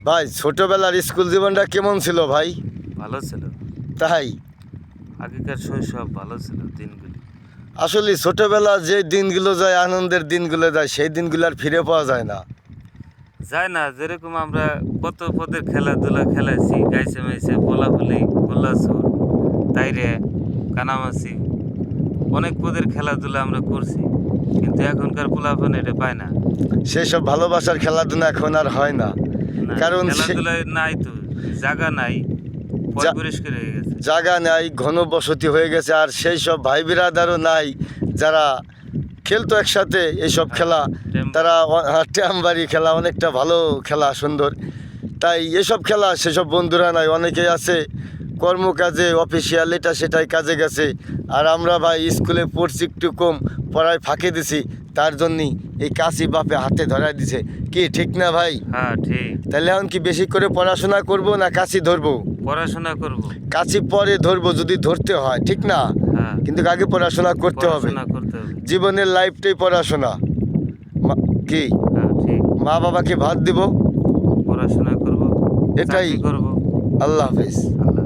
ভাই ছোটবেলার স্কুল জীবনটা কেমন ছিল ভাই? ভালো ছিল। তাই আগেকার শৈশব ভালো ছিল দিনগুলি। আসলে ছোটবেলা যে দিনগুলো যায়, আনন্দের দিনগুলো যায়, সেই দিনগুলো আর ফিরে পাওয়া যায় না। যায় না, যেরকম আমরা কত পদের খেলাধুলা খেলাইছি, গাইছে মাইছে, পোলাপুলি, গোল্লাছুট, তাইরে, কানামাছি, অনেক পদের খেলাধুলা আমরা করছি। কিন্তু এখনকার পোলাপান এটা পায় না। সেই সব ভালোবাসার খেলাধুলা এখন আর হয় না। না, কারণ খেলাধুলায় নাই তো, জায়গা নাই, যা- পরিষ্কার হয়ে গেছে। জায়গা নাই, ঘনবসতি হয়ে গেছে, আর সেই সব ভাই বিরাদারও নাই যারা খেলতো একসাথে এইসব হ্যাঁ, খেলা। টেম- তারা ট্যামবাড়ি খেলা অনেকটা ভালো খেলা, সুন্দর। তাই এসব খেলা সেসব বন্ধুরা নাই, অনেকেই আছে কর্মকাজে, অফিসিয়াল এটা সেটাই কাজে গেছে। আর আমরা ভাই স্কুলে পড়ছি একটু কম, পড়ায় ফাঁকে দিছি, তার জন্যই এই কাশি বাপে হাতে ধরাই দিছে। কি ঠিক না ভাই? হ্যাঁ ঠিক। তাহলে এখন কি বেশি করে পড়াশোনা করব না কাশি ধরবো? পড়াশোনা করব। কাশি পরে ধরবো যদি ধরতে হয়, ঠিক না? হ্যাঁ, কিন্তু আগে পড়াশোনা করতে হবে। পড়াশোনা করতে হবে। জীবনের লাইফটাই পড়াশোনা। কি হ্যাঁ ঠিক। মা বাবাকে ভাত দিব, পড়াশোনা করব, এটাই। চাকরি করব। আল্লাহ হাফেজ। আল্লাহ